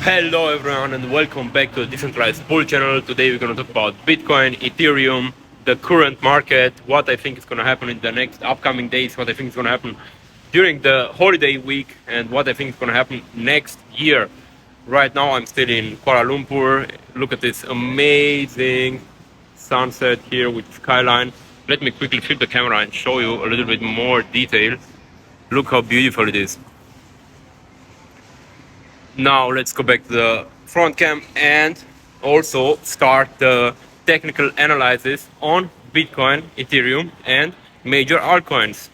Hello everyone and welcome back to the Decentralized Bull channel. Today we're going to talk about Bitcoin, Ethereum, the current market, what I think is going to happen in the next upcoming days, what I think is going to happen during the holiday week, and what I think is going to happen next year. Right now I'm still in Kuala Lumpur. Look at this amazing sunset here with skyline. Let me quickly flip the camera and show you a little bit more detail. Look how beautiful it is. Now let's go back to the front cam and also start the technical analysis on Bitcoin, Ethereum and major altcoins.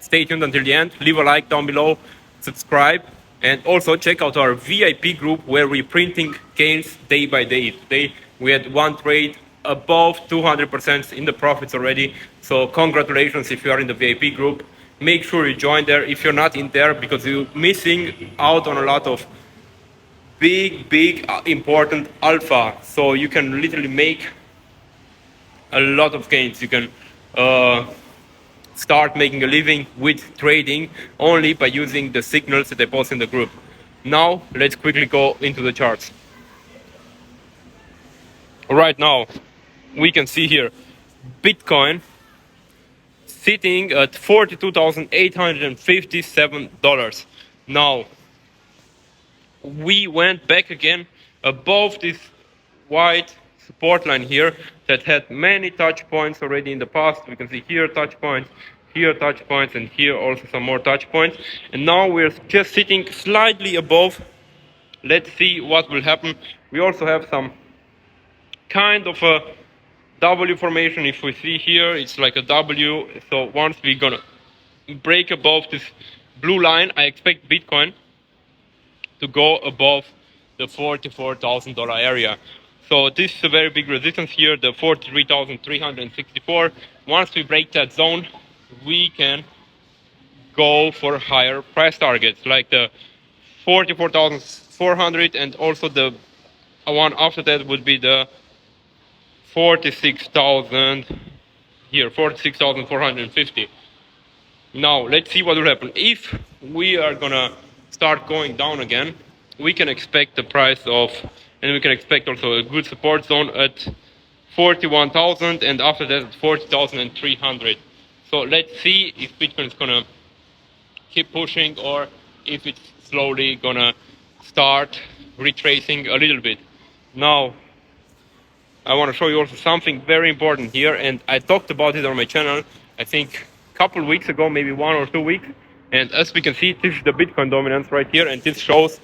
Stay tuned until the end, leave a like down below, subscribe, and also check out our VIP group where we're printing gains day by day. Today we had one trade above 200% in the profits already, so congratulations if you are in the VIP group. Make sure you join there if you're not in there, because you're missing out on a lot of big important alpha. So you can literally make a lot of gains. You can start making a living with trading only by using the signals that I post in the group. Now let's quickly go into the charts. Right now we can see here Bitcoin sitting at $42,857. Now we went back again above this white support line here that had many touch points already in the past. We can see here touch points, and here also some more touch points, and now we're just sitting slightly above. Let's see what will happen. We also have some kind of a W formation. If we see here, it's like a W. So once we're gonna break above this blue line, I expect Bitcoin to go above the $44,000 area. So this is a very big resistance here, the 43,364. Once we break that zone, we can go for higher price targets like the 44,400, and also the one after that would be the 46,000 here, 46,450. Now let's see what will happen. If we are gonna start going down again, we can expect the price of, and we can expect also a good support zone at 41,000, and after that at 40,300. So let's see if Bitcoin is gonna keep pushing or if it's slowly gonna start retracing a little bit. Now I want to show you also something very important here, and I talked about it on my channel I think a couple weeks ago, maybe 1 or 2 weeks. And as we can see, this is the Bitcoin dominance right here, and this shows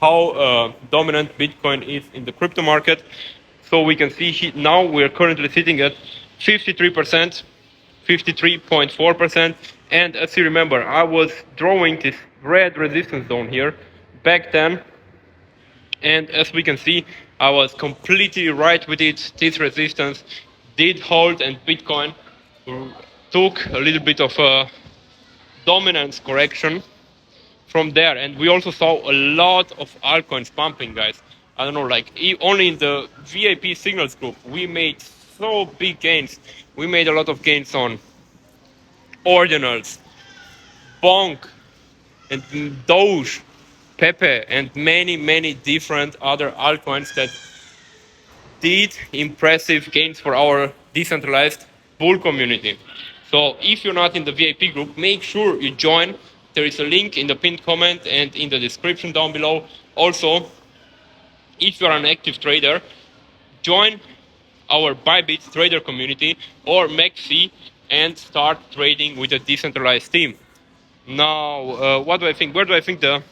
how dominant Bitcoin is in the crypto market. So we can see now we're currently sitting at 53%, 53.4%. And as you remember, I was drawing this red resistance zone here back then, and as we can see, I was completely right with it. This resistance did hold, and Bitcoin took a little bit of a dominance correction from there. And we also saw a lot of altcoins pumping, guys. I don't know, like only in the VIP signals group we made so big gains. We made a lot of gains on ordinals, bonk, and doge, Pepe, and many different other altcoins that did impressive gains for our decentralized bull community. So if you're not in the VIP group, make sure you join. There is a link in the pinned comment and in the description down below. Also, if you're an active trader, join our Bybit trader community or Maxi and start trading with a decentralized team. Now, what do I think? Where do I think the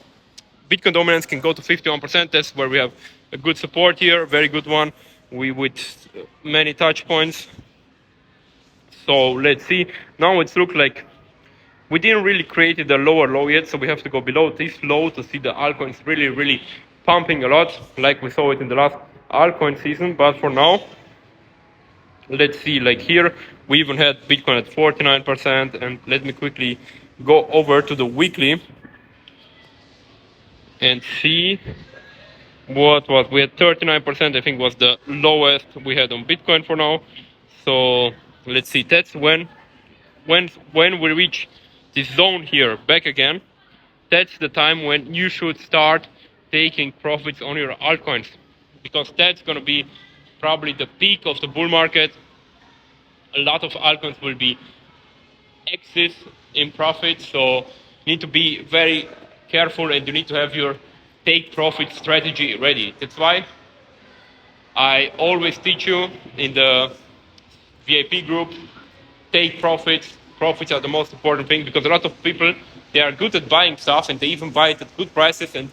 Bitcoin dominance can go to 51%? That's where we have a good support here, very good one, with many touch points. So let's see. Now it looks like we didn't really create the lower low yet, so we have to go below this low to see the altcoins really pumping a lot, like we saw it in the last altcoin season. But for now, let's see, like here we even had Bitcoin at 49%, and let me quickly go over to the weekly and see what was. We had 39%, I think was the lowest we had on Bitcoin for now. So let's see, that's when we reach this zone here back again, that's the time when you should start taking profits on your altcoins, because that's going to be probably the peak of the bull market. A lot of altcoins will be exit in profit, so you need to be very careful and you need to have your take profit strategy ready. That's why I always teach you in the VIP group, take profits. Profits are the most important thing, because a lot of people, they are good at buying stuff and they even buy it at good prices. And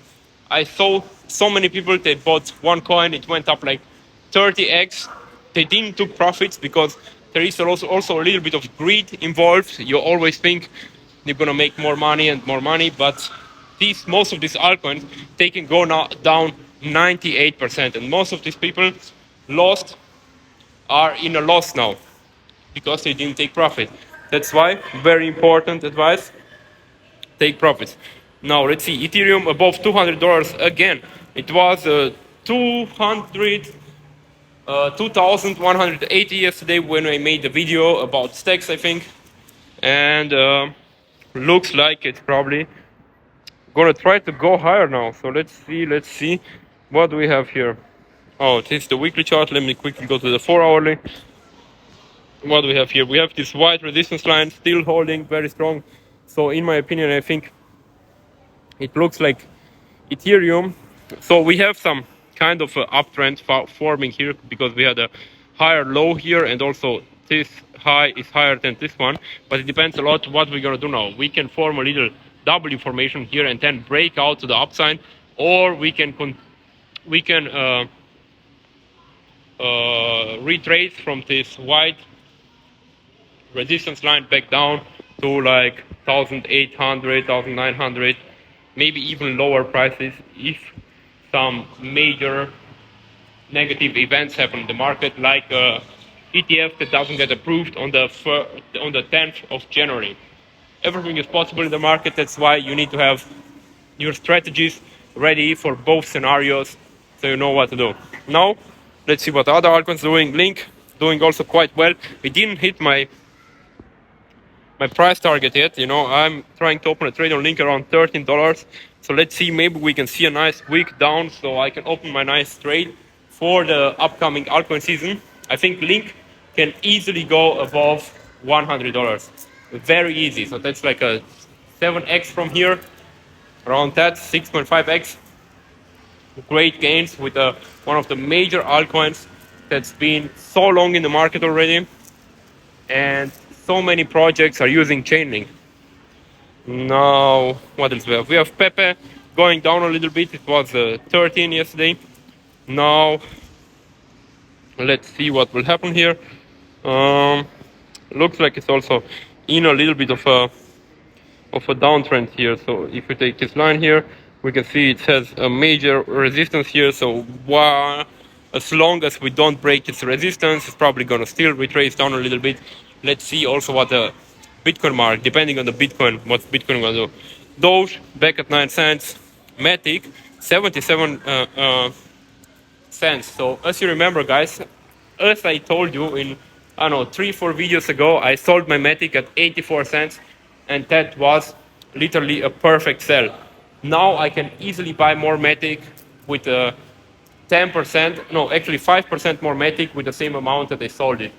I saw so many people, they bought one coin, it went up like 30x. They didn't took profits because there is also a little bit of greed involved. You always think you're gonna make more money and more money, but most of these altcoins, they can go now down 98%, and most of these people lost are in a loss now because they didn't take profit. That's why, very important advice, take profits. Now let's see, Ethereum above $200 again. It was 2,180 yesterday when I made the video about stacks, I think. And looks like it's probably gonna try to go higher now. So let's see what do we have here. Oh, this is the weekly chart. Let me quickly go to the 4-hourly. What do we have here? We have this white resistance line still holding very strong. So in my opinion, I think it looks like Ethereum. So we have some kind of uptrend forming here, because we had a higher low here, and also this high is higher than this one. But it depends a lot what we're gonna do now. We can form a little W formation here and then break out to the upside, or we can retrace from this white resistance line back down to like 1,800, 1,900, maybe even lower prices if some major negative events happen in the market, like ETF that doesn't get approved on the 10th of January. Everything is possible in the market. That's why you need to have your strategies ready for both scenarios, so you know what to do. Now, let's see what other altcoins doing. Link doing also quite well. We didn't hit my price target yet. I'm trying to open a trade on Link around $13. So let's see, maybe we can see a nice wick down so I can open my nice trade for the upcoming altcoin season. I think Link can easily go above $100. Very easy. So that's like a 7x from here, around that, 6.5x. Great gains with one of the major altcoins that's been so long in the market already, and so many projects are using Chainlink. Now, what else we have? We have Pepe going down a little bit. It was 13 yesterday. Now, let's see what will happen here. Looks like it's also in a little bit of a downtrend here. So if we take this line here, we can see it has a major resistance here. So as long as we don't break its resistance, it's probably gonna still retrace down a little bit. Let's see also what the Bitcoin mark, depending on the Bitcoin, what Bitcoin gonna do. Doge back at 9 cents, Matic 77 cents. So as you remember, guys, as I told you in 3-4 videos ago, I sold my Matic at 84 cents, and that was literally a perfect sell. Now I can easily buy more Matic with 10%, no, actually 5% more Matic with the same amount that I sold it.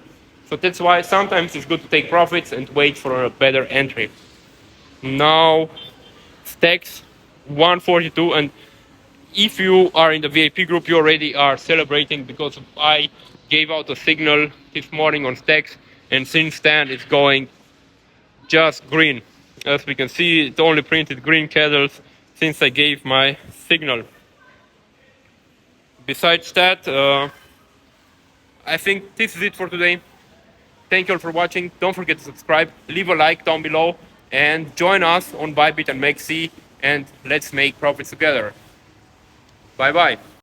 So that's why sometimes it's good to take profits and wait for a better entry. Now, stacks 142, and if you are in the VIP group, you already are celebrating, because I gave out a signal this morning on stacks, and since then it's going just green. As we can see, it only printed green candles since I gave my signal. Besides that, I think this is it for today. Thank you all for watching. Don't forget to subscribe, leave a like down below, and join us on Bybit and Maxi, and let's make profits together. Bye bye.